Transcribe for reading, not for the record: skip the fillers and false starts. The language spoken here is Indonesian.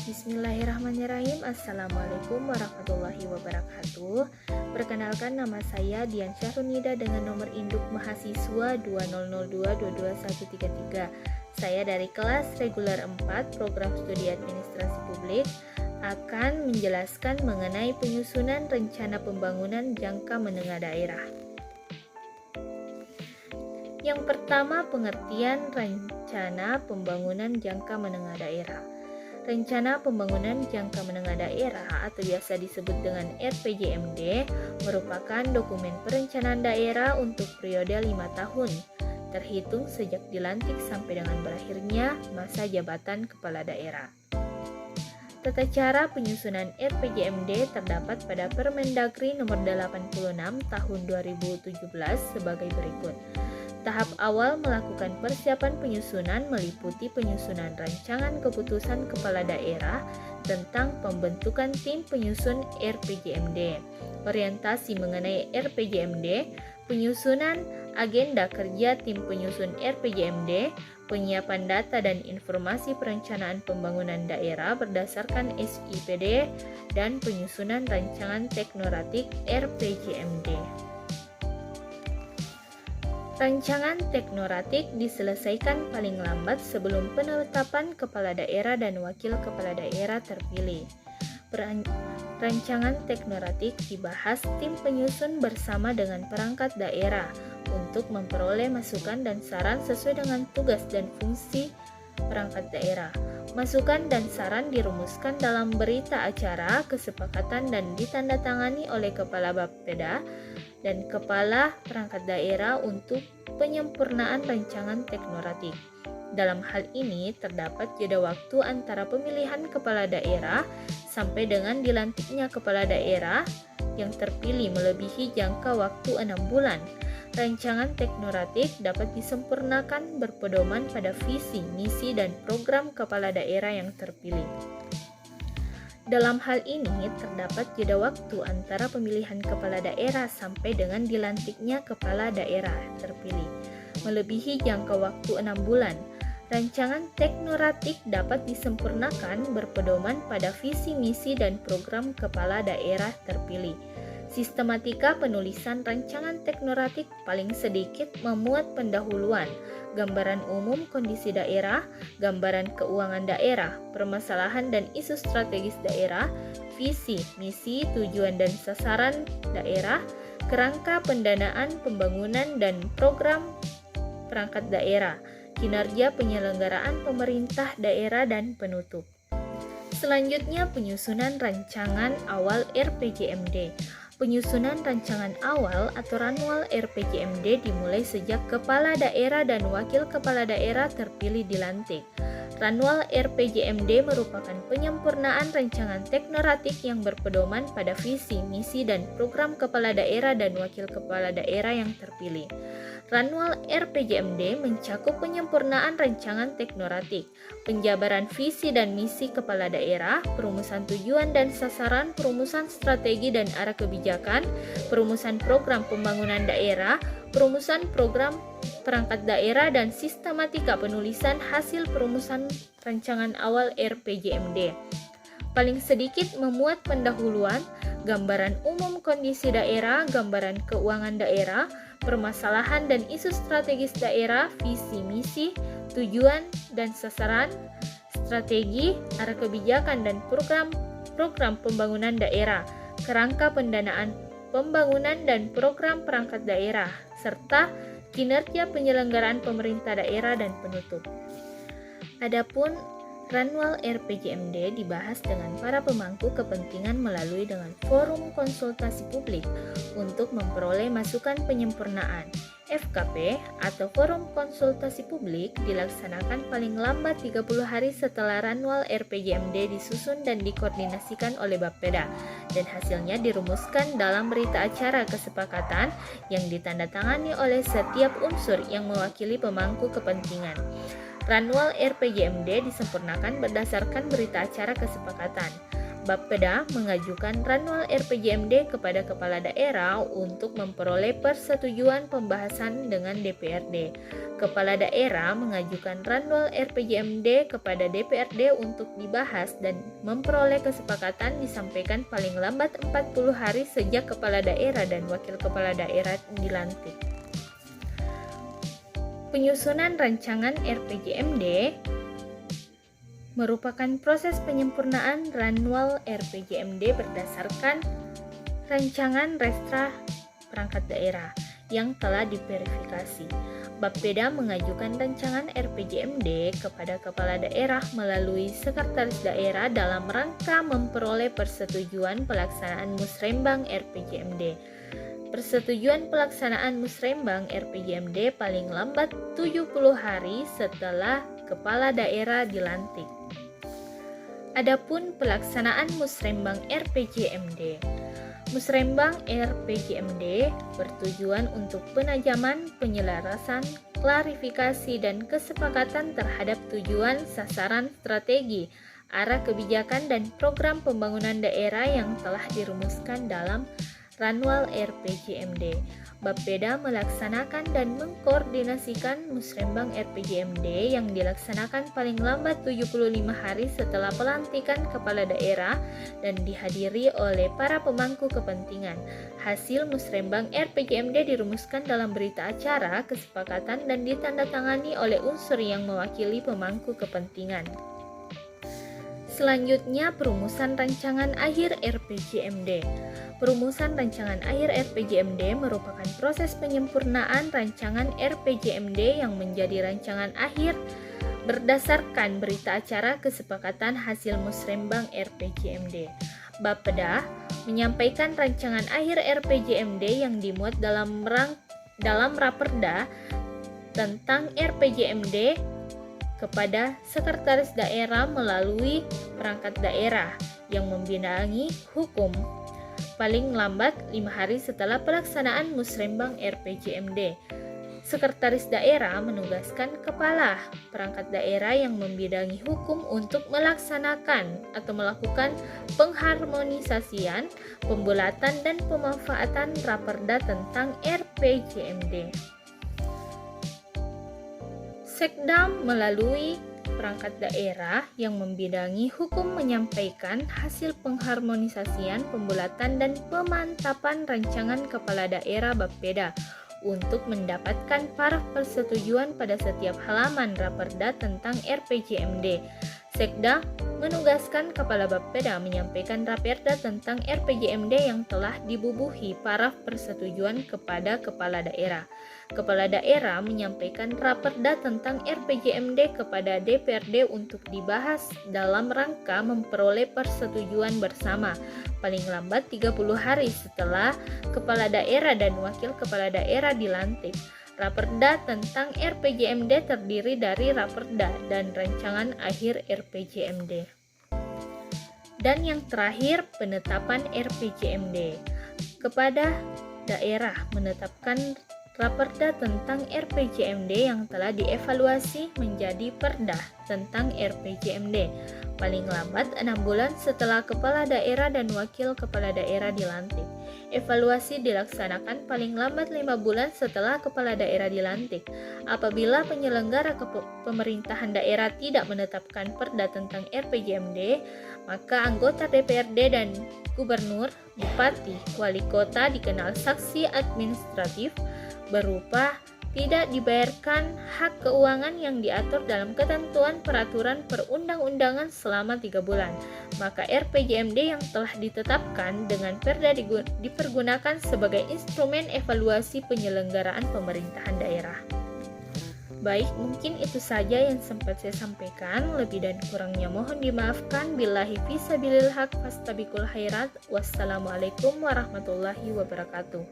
Bismillahirrahmanirrahim. Assalamualaikum warahmatullahi wabarakatuh. Perkenalkan, nama saya Dian Syahrunida dengan nomor induk mahasiswa 2002222133. Saya dari kelas reguler 4 program studi administrasi publik akan menjelaskan mengenai penyusunan rencana pembangunan jangka menengah daerah. Yang pertama, pengertian rencana pembangunan jangka menengah daerah. Rencana Pembangunan Jangka Menengah Daerah atau biasa disebut dengan RPJMD merupakan dokumen perencanaan daerah untuk periode 5 tahun, terhitung sejak dilantik sampai dengan berakhirnya masa jabatan kepala daerah. Tata cara penyusunan RPJMD terdapat pada Permendagri nomor 86 tahun 2017 sebagai berikut. Tahap awal melakukan persiapan penyusunan meliputi penyusunan rancangan keputusan kepala daerah tentang pembentukan tim penyusun RPJMD, orientasi mengenai RPJMD, penyusunan agenda kerja tim penyusun RPJMD, penyiapan data dan informasi perencanaan pembangunan daerah berdasarkan SIPD, dan penyusunan rancangan teknoratik RPJMD. Rancangan teknoratik diselesaikan paling lambat sebelum penetapan kepala daerah dan wakil kepala daerah terpilih. Rancangan teknoratik dibahas tim penyusun bersama dengan perangkat daerah untuk memperoleh masukan dan saran sesuai dengan tugas dan fungsi perangkat daerah. Masukan dan saran dirumuskan dalam berita acara kesepakatan dan ditandatangani oleh Kepala Bapeda dan Kepala Perangkat Daerah untuk penyempurnaan rancangan teknoratik. Dalam hal ini terdapat jeda waktu antara pemilihan kepala daerah sampai dengan dilantiknya kepala daerah yang terpilih melebihi jangka waktu 6 bulan. Rancangan teknoratik dapat disempurnakan berpedoman pada visi, misi, dan program kepala daerah yang terpilih. Dalam hal ini terdapat jeda waktu antara pemilihan kepala daerah sampai dengan dilantiknya kepala daerah terpilih, melebihi jangka waktu 6 bulan. Rancangan teknoratik dapat disempurnakan berpedoman pada visi, misi, dan program kepala daerah terpilih. Sistematika penulisan rancangan teknoratik paling sedikit memuat pendahuluan, gambaran umum kondisi daerah, gambaran keuangan daerah, permasalahan dan isu strategis daerah, visi, misi, tujuan dan sasaran daerah, kerangka pendanaan pembangunan dan program perangkat daerah, kinerja penyelenggaraan pemerintah daerah, dan penutup. Selanjutnya, penyusunan rancangan awal RPJMD. Penyusunan rancangan awal atau ranwal RPJMD dimulai sejak kepala daerah dan wakil kepala daerah terpilih dilantik. Ranwal RPJMD merupakan penyempurnaan rancangan teknoratik yang berpedoman pada visi, misi, dan program kepala daerah dan wakil kepala daerah yang terpilih. Ranwal RPJMD mencakup penyempurnaan rancangan teknoratik, penjabaran visi dan misi kepala daerah, perumusan tujuan dan sasaran, perumusan strategi dan arah kebijakan, perumusan program pembangunan daerah, perumusan program perangkat daerah, dan sistematika penulisan hasil perumusan rancangan awal RPJMD. Paling sedikit memuat pendahuluan, gambaran umum kondisi daerah, gambaran keuangan daerah, permasalahan dan isu strategis daerah, visi, misi, tujuan dan sasaran, strategi, arah kebijakan dan program pembangunan daerah, kerangka pendanaan pembangunan dan program perangkat daerah, serta kinerja penyelenggaraan pemerintah daerah, dan penutup. Adapun ranwal RPJMD dibahas dengan para pemangku kepentingan melalui dengan forum konsultasi publik untuk memperoleh masukan penyempurnaan. FKP atau forum konsultasi publik dilaksanakan paling lambat 30 hari setelah ranwal RPJMD disusun dan dikoordinasikan oleh Bapeda, dan hasilnya dirumuskan dalam berita acara kesepakatan yang ditandatangani oleh setiap unsur yang mewakili pemangku kepentingan. Ranwal RPJMD disempurnakan berdasarkan berita acara kesepakatan. Bapeda mengajukan Ranwal RPJMD kepada kepala daerah untuk memperoleh persetujuan pembahasan dengan DPRD. Kepala daerah mengajukan Ranwal RPJMD kepada DPRD untuk dibahas dan memperoleh kesepakatan disampaikan paling lambat 40 hari sejak kepala daerah dan wakil kepala daerah dilantik. Penyusunan rancangan RPJMD merupakan proses penyempurnaan Ranwal RPJMD berdasarkan rancangan Restra perangkat daerah yang telah diverifikasi. Bapeda mengajukan rancangan RPJMD kepada kepala daerah melalui sekretaris daerah dalam rangka memperoleh persetujuan pelaksanaan musrembang RPJMD. Persetujuan pelaksanaan musrembang RPJMD paling lambat 70 hari setelah kepala daerah dilantik. Adapun pelaksanaan musrembang RPJMD. Musrembang RPJMD bertujuan untuk penajaman, penyelarasan, klarifikasi, dan kesepakatan terhadap tujuan, sasaran, strategi, arah kebijakan, dan program pembangunan daerah yang telah dirumuskan dalam Ranwal RPJMD. Bapeda melaksanakan dan mengkoordinasikan musrembang RPJMD yang dilaksanakan paling lambat 75 hari setelah pelantikan kepala daerah dan dihadiri oleh para pemangku kepentingan. Hasil musrembang RPJMD dirumuskan dalam berita acara, kesepakatan, dan ditandatangani oleh unsur yang mewakili pemangku kepentingan. Selanjutnya, perumusan rancangan akhir RPJMD. Perumusan rancangan akhir RPJMD merupakan proses penyempurnaan rancangan RPJMD yang menjadi rancangan akhir berdasarkan berita acara kesepakatan hasil musrembang RPJMD. Bapeda menyampaikan rancangan akhir RPJMD yang dimuat dalam Raperda tentang RPJMD kepada sekretaris daerah melalui perangkat daerah yang membidangi hukum paling lambat 5 hari setelah pelaksanaan musrembang RPJMD. Sekretaris daerah menugaskan kepala perangkat daerah yang membidangi hukum untuk melaksanakan atau melakukan pengharmonisasian, pembulatan, dan pemanfaatan Raperda tentang RPJMD. Sekda melalui perangkat daerah yang membidangi hukum menyampaikan hasil pengharmonisasian, pembulatan, dan pemantapan rancangan kepala daerah Bapeda untuk mendapatkan paraf persetujuan pada setiap halaman Raperda tentang RPJMD. Sekda menugaskan kepala Bapeda menyampaikan Raperda tentang RPJMD yang telah dibubuhi paraf persetujuan kepada kepala daerah. Kepala daerah menyampaikan Raperda tentang RPJMD kepada DPRD untuk dibahas dalam rangka memperoleh persetujuan bersama paling lambat 30 hari setelah kepala daerah dan wakil kepala daerah dilantik. Raperda tentang RPJMD terdiri dari Raperda dan rancangan akhir RPJMD. Dan yang terakhir, penetapan RPJMD. Kepada daerah menetapkan Raperda tentang RPJMD yang telah dievaluasi menjadi Perda tentang RPJMD paling lambat 6 bulan setelah kepala daerah dan wakil kepala daerah dilantik. Evaluasi dilaksanakan paling lambat 5 bulan setelah kepala daerah dilantik. Apabila penyelenggara pemerintahan daerah tidak menetapkan Perda tentang RPJMD, maka anggota DPRD dan gubernur, bupati, wali kota dikenal sanksi administratif berupa tidak dibayarkan hak keuangan yang diatur dalam ketentuan peraturan perundang-undangan selama 3 bulan. Maka RPJMD yang telah ditetapkan dengan Perda dipergunakan sebagai instrumen evaluasi penyelenggaraan pemerintahan daerah. Baik, mungkin itu saja yang sempat saya sampaikan. Lebih dan kurangnya mohon dimaafkan. Billahi fisabilil haq fastabiqul khairat. Wassalamualaikum warahmatullahi wabarakatuh.